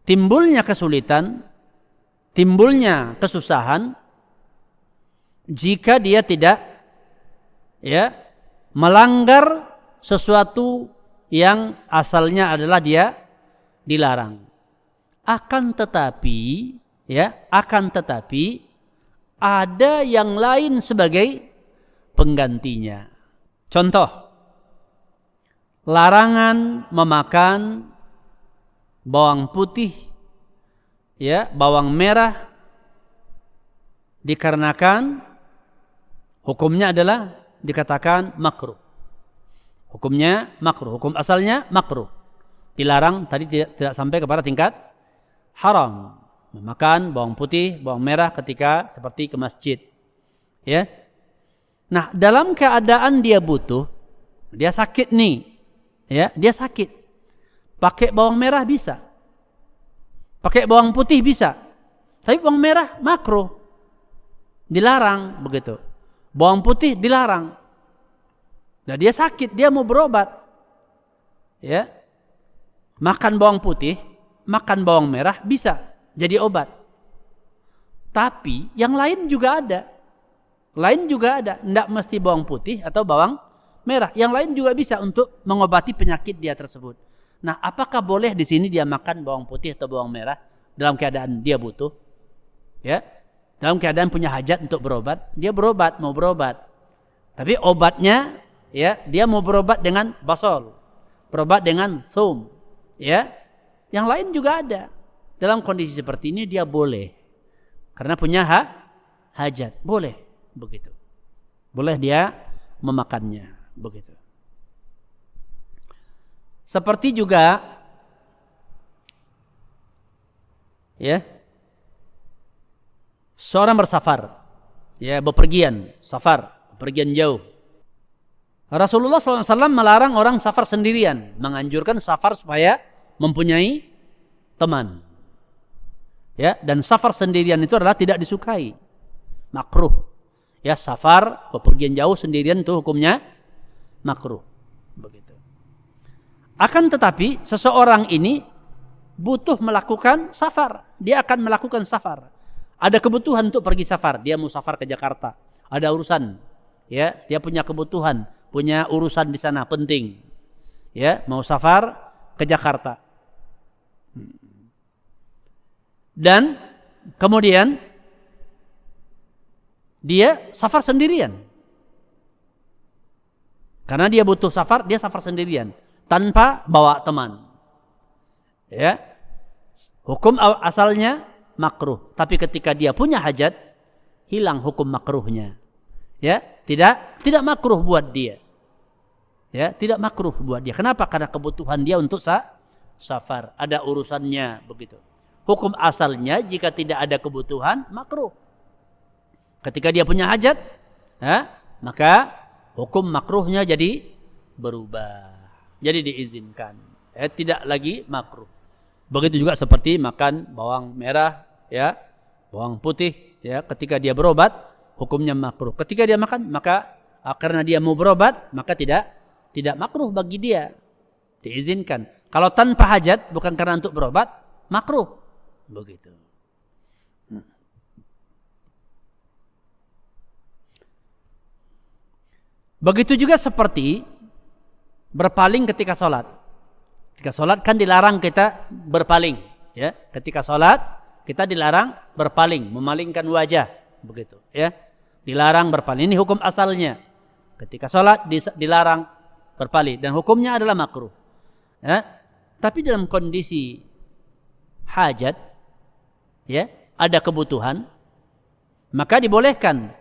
timbulnya kesulitan, timbulnya kesusahan jika dia tidak, ya, melanggar sesuatu yang asalnya adalah dia dilarang. Akan tetapi, ya, akan tetapi ada yang lain sebagai penggantinya. Contoh, larangan memakan bawang putih, ya, bawang merah dikarenakan hukumnya adalah dikatakan makruh. Hukumnya makruh, hukum asalnya makruh. Dilarang, tadi tidak sampai kepada tingkat haram. Memakan bawang putih, bawang merah ketika seperti ke masjid. Ya. Nah, dalam keadaan dia butuh, dia sakit nih. Ya, dia sakit. Pakai bawang merah bisa. Pakai bawang putih bisa. Tapi bawang merah makruh. Dilarang begitu. Bawang putih dilarang. Nah, dia sakit, dia mau berobat. Ya. Makan bawang putih, makan bawang merah bisa jadi obat. Tapi yang lain juga ada. Lain juga ada. Tidak mesti bawang putih atau bawang merah. Yang lain juga bisa untuk mengobati penyakit dia tersebut. Nah, apakah boleh di sini dia makan bawang putih atau bawang merah dalam keadaan dia butuh? Ya, dalam keadaan punya hajat untuk berobat, dia mau berobat. Tapi obatnya, ya, dia mau berobat dengan basol, berobat dengan thum, ya. Yang lain juga ada. Dalam kondisi seperti ini dia boleh, karena punya hajat, boleh begitu. Boleh dia memakannya, begitu. Seperti juga, ya, seorang bersafar, ya, bepergian jauh. Rasulullah SAW melarang orang safar sendirian, menganjurkan safar supaya mempunyai teman. Ya, dan safar sendirian itu adalah tidak disukai, makruh. Ya, safar bepergian jauh sendirian itu hukumnya makruh, begitu. Akan tetapi seseorang ini butuh melakukan safar. Dia akan melakukan safar. Ada kebutuhan untuk pergi safar. Dia mau safar ke Jakarta. Ada urusan. Ya, dia punya kebutuhan, punya urusan di sana penting. Ya, mau safar ke Jakarta. Dan kemudian dia safar sendirian. Karena dia butuh safar, dia safar sendirian tanpa bawa teman. Ya. Hukum asalnya makruh, tapi ketika dia punya hajat, hilang hukum makruhnya. Ya, tidak makruh buat dia. Ya, tidak makruh buat dia. Kenapa? Karena kebutuhan dia untuk safar, ada urusannya, begitu. Hukum asalnya jika tidak ada kebutuhan makruh. Ketika dia punya hajat, maka hukum makruhnya jadi berubah. Jadi diizinkan, tidak lagi makruh. Begitu juga seperti makan bawang merah, ya, bawang putih, ya, ketika dia berobat, hukumnya makruh. Ketika dia makan, maka karena dia mau berobat, maka tidak makruh bagi dia, diizinkan. Kalau tanpa hajat, bukan karena untuk berobat, makruh, begitu. Begitu juga seperti berpaling ketika sholat. Ketika sholat kan dilarang kita berpaling. Ya, ketika sholat kita dilarang berpaling, memalingkan wajah, begitu. Ya, dilarang berpaling. Ini hukum asalnya. Ketika sholat dilarang berpaling dan hukumnya adalah makruh. Ya, tapi dalam kondisi hajat, ya, ada kebutuhan, maka dibolehkan.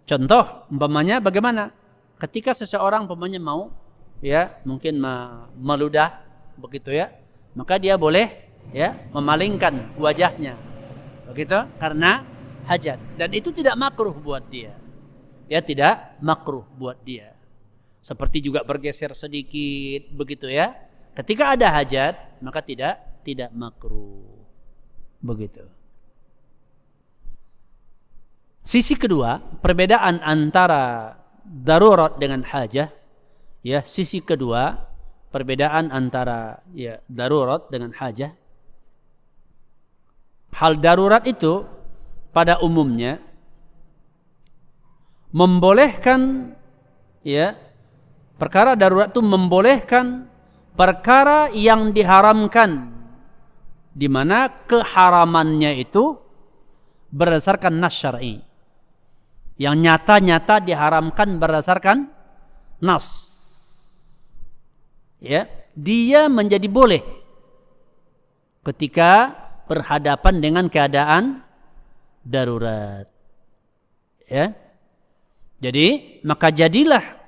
Contoh, umpamanya bagaimana? Ketika seseorang umpamanya mau, ya, mungkin meludah, begitu, ya, maka dia boleh, ya, memalingkan wajahnya, begitu, karena hajat, dan itu tidak makruh buat dia, ya, tidak makruh buat dia. Seperti juga bergeser sedikit, begitu, ya, ketika ada hajat, maka tidak makruh, begitu. Sisi kedua, perbedaan antara darurat dengan hajah, ya, sisi kedua perbedaan antara, ya, darurat dengan hajah. Hal darurat itu pada umumnya membolehkan, ya, perkara darurat itu membolehkan perkara yang diharamkan, di mana keharamannya itu berdasarkan nas syar'i, yang nyata-nyata diharamkan berdasarkan nas. Ya, dia menjadi boleh ketika berhadapan dengan keadaan darurat. Ya. Jadi, maka jadilah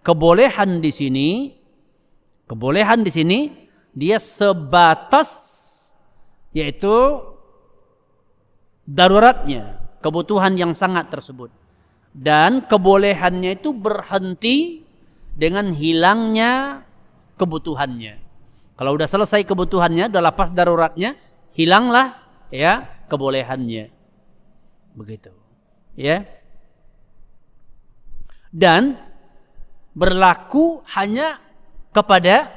kebolehan di sini dia sebatas, yaitu daruratnya, kebutuhan yang sangat tersebut. Dan kebolehannya itu berhenti dengan hilangnya kebutuhannya. Kalau sudah selesai kebutuhannya, sudah lepas daruratnya, hilanglah, ya, kebolehannya. Begitu. Ya. Dan berlaku hanya kepada,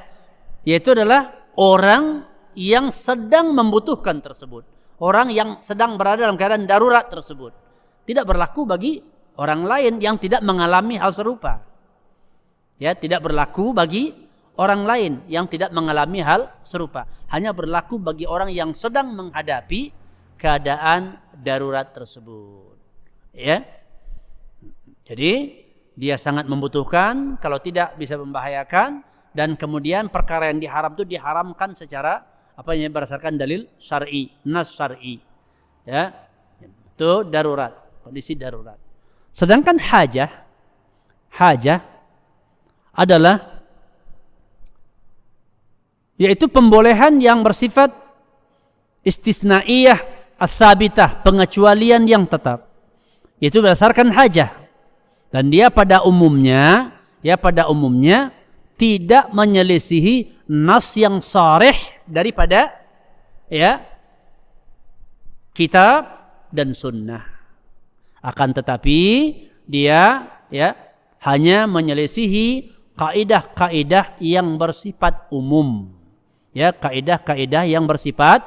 yaitu adalah orang yang sedang membutuhkan tersebut. Orang yang sedang berada dalam keadaan darurat tersebut. Tidak berlaku bagi orang lain yang tidak mengalami hal serupa. Ya, tidak berlaku bagi orang lain yang tidak mengalami hal serupa. Hanya berlaku bagi orang yang sedang menghadapi keadaan darurat tersebut. Ya. Jadi dia sangat membutuhkan, kalau tidak bisa membahayakan, dan kemudian perkara yang diharam itu diharamkan secara berdasarkan dalil syar'i, nas syar'i. Ya. Itu darurat, kondisi darurat. Sedangkan hajah adalah yaitu pembolehan yang bersifat istisnaiyah ats-tsabitah, pengecualian yang tetap. Yaitu berdasarkan hajah. Dan dia pada umumnya tidak menyelisihi nas yang sharih daripada kitab dan sunnah. Akan tetapi dia hanya menyelisihi kaidah-kaidah yang bersifat umum. Ya, kaidah-kaidah yang bersifat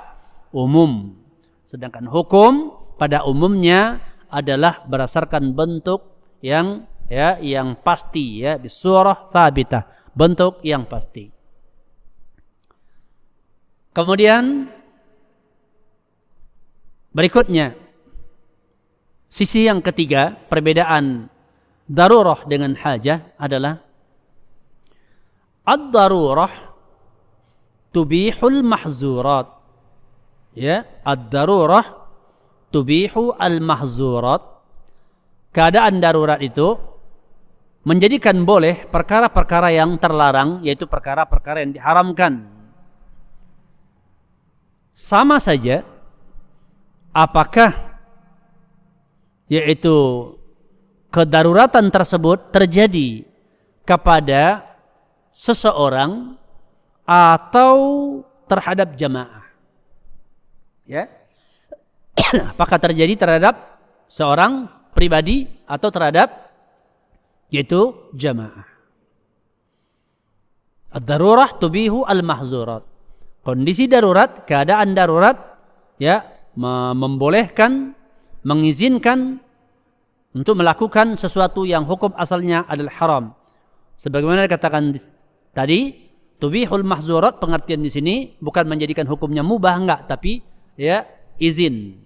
umum. Sedangkan hukum pada umumnya adalah berdasarkan bentuk yang pasti, bisurah tsabitah, bentuk yang pasti. Kemudian berikutnya, sisi yang ketiga, perbedaan darurah dengan hajah adalah ad-darurah tubihul mahzurat. Ya, ad-darurah tubihu al-mahzurat. Keadaan darurat itu menjadikan boleh perkara-perkara yang terlarang, yaitu perkara-perkara yang diharamkan. Sama saja apakah yaitu kedaruratan tersebut terjadi kepada seseorang atau terhadap jamaah. Ya. Apakah terjadi terhadap seorang pribadi atau terhadap yaitu jamaah. Ad-darurah tubihu al-mahzurat. Kondisi darurat, keadaan darurat membolehkan, mengizinkan untuk melakukan sesuatu yang hukum asalnya adalah haram. Sebagaimana dikatakan tadi, tubihul mahzurat, pengertian di sini bukan menjadikan hukumnya mubah, enggak, tapi izin.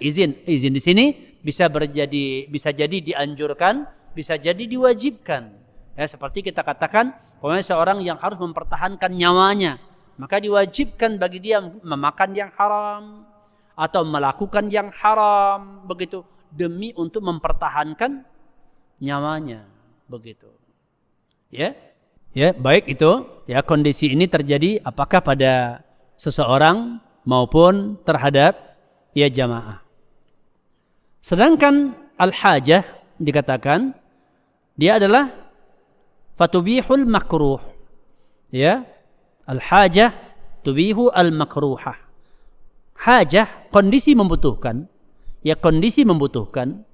Izin di sini bisa jadi dianjurkan, bisa jadi diwajibkan. Seperti kita katakan, seorang yang harus mempertahankan nyawanya, maka diwajibkan bagi dia memakan yang haram atau melakukan yang haram, begitu, demi untuk mempertahankan nyawanya, begitu. Baik itu, kondisi ini terjadi apakah pada seseorang maupun terhadap jamaah. Sedangkan al-hajah dikatakan dia adalah fatubihul makruh. Al-hajah tubihu al-makruhah. Hajah, kondisi membutuhkan. Kondisi membutuhkan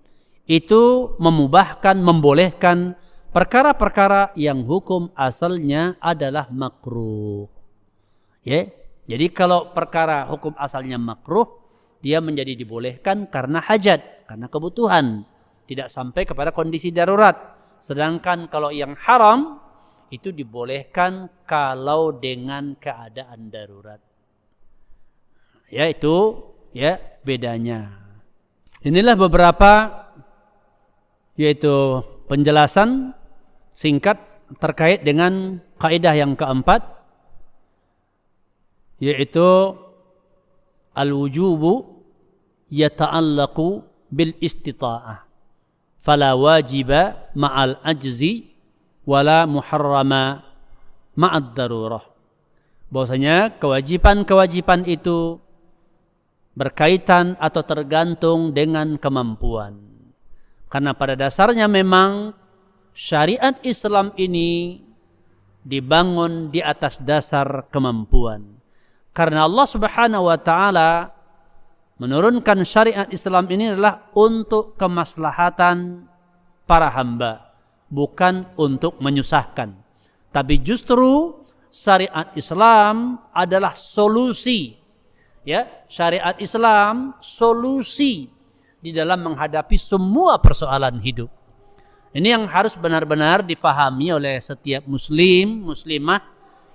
itu memubahkan, membolehkan perkara-perkara yang hukum asalnya adalah makruh. Jadi kalau perkara hukum asalnya makruh, dia menjadi dibolehkan karena hajat, karena kebutuhan, tidak sampai kepada kondisi darurat. Sedangkan kalau yang haram itu dibolehkan kalau dengan keadaan darurat. Itu bedanya. Inilah beberapa yaitu penjelasan singkat terkait dengan kaidah yang keempat, yaitu al-wujubu yata'allaqu bil istita'ah fala wajiba ma'al ajzi wala muharrama ma'ad darurah. Bahwasanya kewajiban-kewajiban itu berkaitan atau tergantung dengan kemampuan. Karena pada dasarnya memang syariat Islam ini dibangun di atas dasar kemampuan. Karena Allah Subhanahu wa taala menurunkan syariat Islam ini adalah untuk kemaslahatan para hamba, bukan untuk menyusahkan. Tapi justru syariat Islam adalah solusi. Syariat Islam solusi di dalam menghadapi semua persoalan hidup. Ini yang harus benar-benar difahami oleh setiap muslim, muslimah,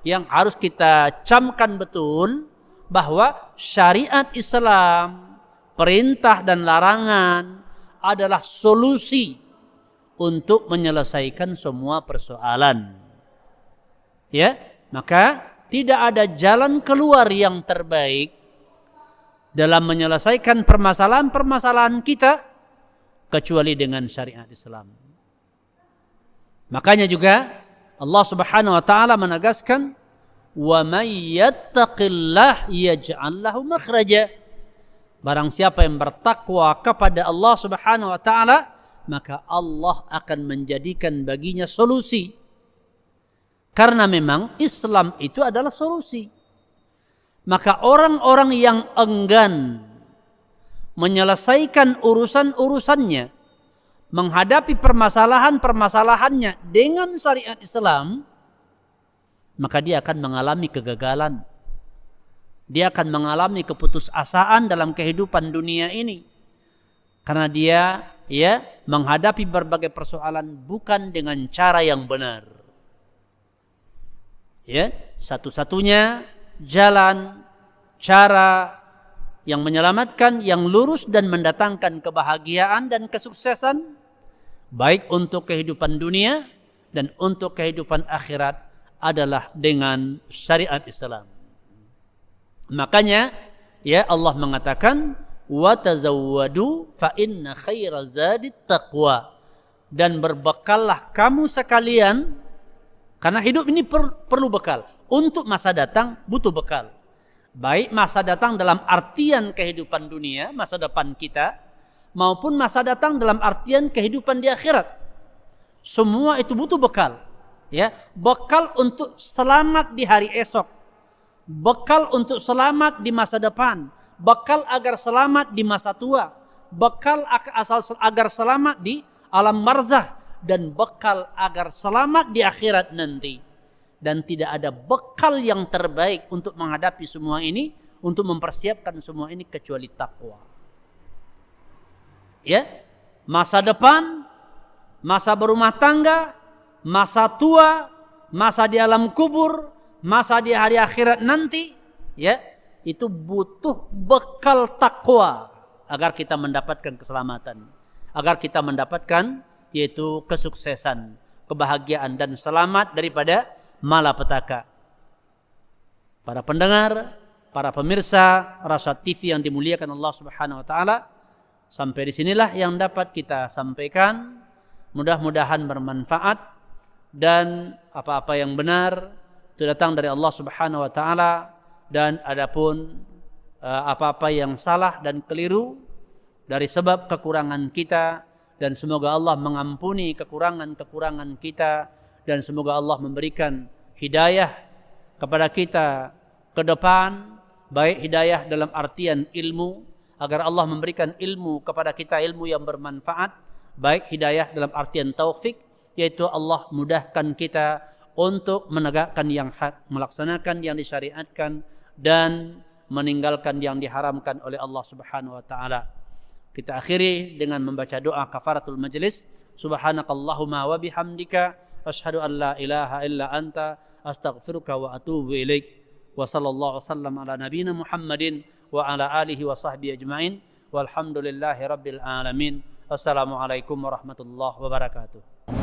yang harus kita camkan betul bahwa syariat Islam, perintah dan larangan adalah solusi untuk menyelesaikan semua persoalan. Ya, maka tidak ada jalan keluar yang terbaik dalam menyelesaikan permasalahan-permasalahan kita kecuali dengan syariat Islam. Makanya juga Allah Subhanahu wa taala menegaskan, "Wa may yattaqillah yaj'al lahu makhraja." Barang siapa yang bertakwa kepada Allah Subhanahu wa taala, maka Allah akan menjadikan baginya solusi. Karena memang Islam itu adalah solusi. Maka orang-orang yang enggan menyelesaikan urusan-urusannya, menghadapi permasalahan-permasalahannya dengan syariat Islam, maka dia akan mengalami kegagalan. Dia akan mengalami keputusasaan dalam kehidupan dunia ini. Karena dia menghadapi berbagai persoalan bukan dengan cara yang benar. Ya, satu-satunya jalan, cara yang menyelamatkan, yang lurus dan mendatangkan kebahagiaan dan kesuksesan baik untuk kehidupan dunia dan untuk kehidupan akhirat adalah dengan syariat Islam. Makanya ya Allah mengatakan, wa tazawwadu fa inna khaira zadit taqwa, dan berbekallah kamu sekalian, karena hidup ini perlu bekal. Untuk masa datang butuh bekal. Baik masa datang dalam artian kehidupan dunia, masa depan kita, maupun masa datang dalam artian kehidupan di akhirat. Semua itu butuh bekal. Ya, bekal untuk selamat di hari esok. Bekal untuk selamat di masa depan. Bekal agar selamat di masa tua. Bekal agar selamat di alam barzakh. Dan bekal agar selamat di akhirat nanti. Dan tidak ada bekal yang terbaik untuk menghadapi semua ini, untuk mempersiapkan semua ini kecuali takwa. Ya, masa depan, masa berumah tangga, masa tua, masa di alam kubur, masa di hari akhirat nanti, ya, itu butuh bekal takwa agar kita mendapatkan keselamatan, agar kita mendapatkan yaitu kesuksesan, kebahagiaan dan selamat daripada malapetaka. Para pendengar, para pemirsa Rasyad TV yang dimuliakan Allah Subhanahu wa taala, sampai di sinilah yang dapat kita sampaikan. Mudah-mudahan bermanfaat, dan apa-apa yang benar itu datang dari Allah Subhanahu wa taala, dan adapun apa-apa yang salah dan keliru dari sebab kekurangan kita, dan semoga Allah mengampuni kekurangan-kekurangan kita, dan semoga Allah memberikan hidayah kepada kita ke depan, baik hidayah dalam artian ilmu, agar Allah memberikan ilmu kepada kita, ilmu yang bermanfaat, baik hidayah dalam artian taufik, yaitu Allah mudahkan kita untuk menegakkan yang hak, melaksanakan yang disyariatkan, dan meninggalkan yang diharamkan oleh Allah Subhanahu wa taala. Kita akhiri dengan membaca doa kafaratul majlis. Subhanakallahumma wa bihamdika asyhadu an la ilaha illa anta astaghfiruka wa atubu ilaik. Wa sallallahu wasallam ala nabiyyina Muhammadin wa ala alihi wa sahbihi ajmain. Walhamdulillahi rabbil alamin. Assalamualaikum warahmatullahi wabarakatuh.